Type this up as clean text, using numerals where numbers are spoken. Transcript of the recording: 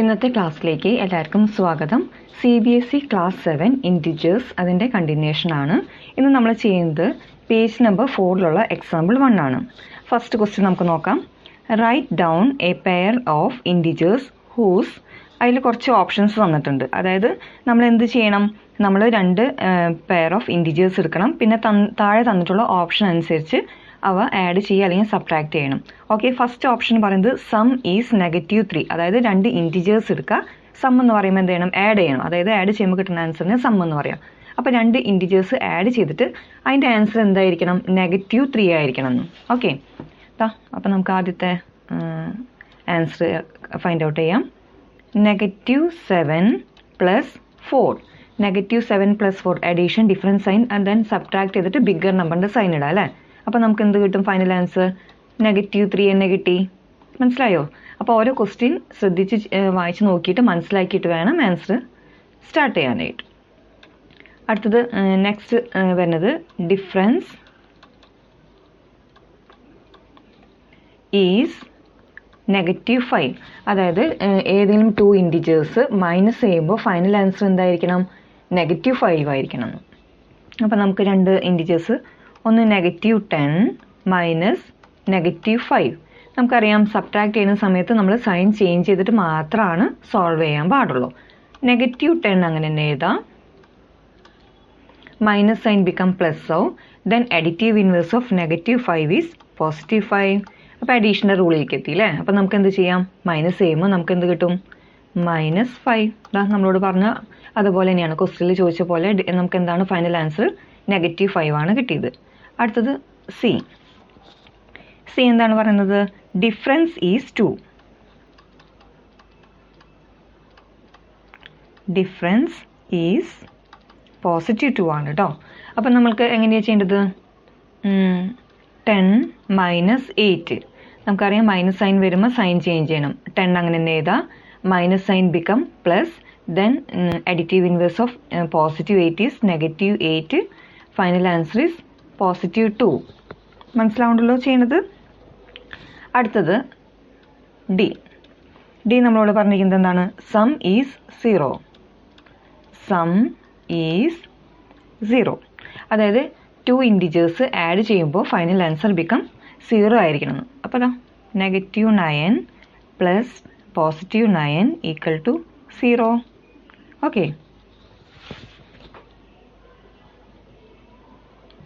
ഇന്നത്തെ ക്ലാസ്സിലേക്ക് എല്ലാവർക്കും സ്വാഗതം. CBSE ക്ലാസ് 7 ഇൻറ്റിജേഴ്സ് അതിൻ്റെ കണ്ടിന്യൂഷനാണ്. ഇന്ന് നമ്മൾ ചെയ്യുന്നത് പേജ് നമ്പർ 4ലുള്ള എക്സാമ്പിൾ 1 ആണ്. ഫസ്റ്റ് ക്വസ്റ്റ്യൻ നമുക്ക് നോക്കാം. Write down a pair of integers whose. അതിൽ കുറച്ച് ഓപ്ഷൻസ് തന്നിട്ടുണ്ട്. അതായത് നമ്മൾ എന്ത് ചെയ്യണം, നമ്മൾ രണ്ട് പെയർ ഓഫ് ഇൻറ്റിജേഴ്സ് എടുക്കണം. പിന്നെ താഴെ തന്നിട്ടുള്ള ഓപ്ഷൻ അനുസരിച്ച് അവ ആഡ് ചെയ്യുക അല്ലെങ്കിൽ സബ്ട്രാക്ട് ചെയ്യണം. ഓക്കെ, ഫസ്റ്റ് ഓപ്ഷൻ പറയുന്നത് സം ഈസ് -3. അതായത് രണ്ട് ഇൻറ്റിജേഴ്സ് എടുക്കുക. സം എന്ന് പറയുമ്പോൾ എന്ത് ചെയ്യണം, ആഡ് ചെയ്യണം. അതായത് ആഡ് ചെയ്യുമ്പോൾ കിട്ടുന്ന ആൻസറിന് സം എന്ന് പറയാം. അപ്പോൾ രണ്ട് ഇൻറ്റിജേഴ്സ് ആഡ് ചെയ്തിട്ട് അതിൻ്റെ ആൻസർ എന്തായിരിക്കണം, -3 ആയിരിക്കണം. ഓക്കെ, അപ്പോൾ നമുക്ക് ആദ്യത്തെ ആൻസർ ഫൈൻഡ് ഔട്ട് ചെയ്യാം. -7 + 4. -7 + 4 addition, difference sign and then subtract ചെയ്തിട്ട് ബിഗ്ഗർ നമ്പറിൻ്റെ സൈൻ ഇടാം അല്ലേ. അപ്പോൾ നമുക്ക് എന്ത് കിട്ടും, ഫൈനൽ ആൻസർ -3 തന്നെ കിട്ടി. മനസ്സിലായോ? അപ്പോൾ ഓരോ ക്വസ്റ്റ്യൻ ശ്രദ്ധിച്ച് വായിച്ച് നോക്കിയിട്ട് മനസ്സിലാക്കിയിട്ട് വേണം ആൻസർ സ്റ്റാർട്ട് ചെയ്യാനായിട്ട്. അടുത്തത് നെക്സ്റ്റ് വരുന്നത് ഡിഫറൻസ് ഈസ് -5. അതായത് ഏതെങ്കിലും 2 ഇൻറ്റിജേഴ്സ് മൈനസ് ചെയ്യുമ്പോൾ ഫൈനൽ ആൻസർ എന്തായിരിക്കണം, -5 ആയിരിക്കണം. അപ്പോൾ നമുക്ക് രണ്ട് ഇൻറ്റിജേഴ്സ്, ഒന്ന് -10 മൈനസ് -5. നമുക്കറിയാം സബ്ട്രാക്ട് ചെയ്യുന്ന സമയത്ത് നമ്മൾ സൈൻ ചേഞ്ച് ചെയ്തിട്ട് മാത്രമാണ് സോൾവ് ചെയ്യാൻ പാടുള്ളൂ. -10 അങ്ങനെ തന്നെ എഴുതാം. മൈനസ് സൈൻ ബിക്കം പ്ലസ് ആവും. Then additive inverse of -5 is +5. അപ്പോൾ അഡീഷണൽ റൂളിലേക്ക് എത്തി അല്ലേ. അപ്പോൾ നമുക്ക് എന്ത് ചെയ്യാം, മൈനസ് ചെയ്യുമ്പോൾ നമുക്ക് എന്ത് കിട്ടും, -5. നമ്മളോട് പറഞ്ഞ അതുപോലെ തന്നെയാണ് ക്വസ്റ്റ്യനിൽ ചോദിച്ച പോലെ നമുക്ക് എന്താണ് ഫൈനൽ ആൻസർ, -5 ആണ് കിട്ടിയത്. അടുത്തത് സി എന്താണ് പറയുന്നത്, ഡിഫറൻസ് ഈസ് 2. ഡിഫറൻസ് ഈസ് +2 ആണ് കേട്ടോ. അപ്പം നമ്മൾക്ക് എങ്ങനെയാണ് ചെയ്യേണ്ടത്, 10 - 8. നമുക്കറിയാം മൈനസ് സൈൻ വരുമ്പോൾ സൈൻ ചേഞ്ച് ചെയ്യണം. 10 അങ്ങനെ തന്നെ എഴുതാം. Minus sign become plus, then additive inverse of +8 is -8. Final answer is +2. മനസ്സിലാവുണ്ടല്ലോ ചെയ്യുന്നത്. അടുത്തത് ഡി നമ്മളോട് പറഞ്ഞിരിക്കുന്നത് എന്താണ്, സം ഈസ് 0. Some is 0. അതായത് 2 ഇൻറ്റിജേഴ്സ് ആഡ് ചെയ്യുമ്പോൾ ഫൈനൽ ആൻസർ ബിക്കം 0 ആയിരിക്കണം. അപ്പോൾ -9 + +9 = 0. ഓക്കെ,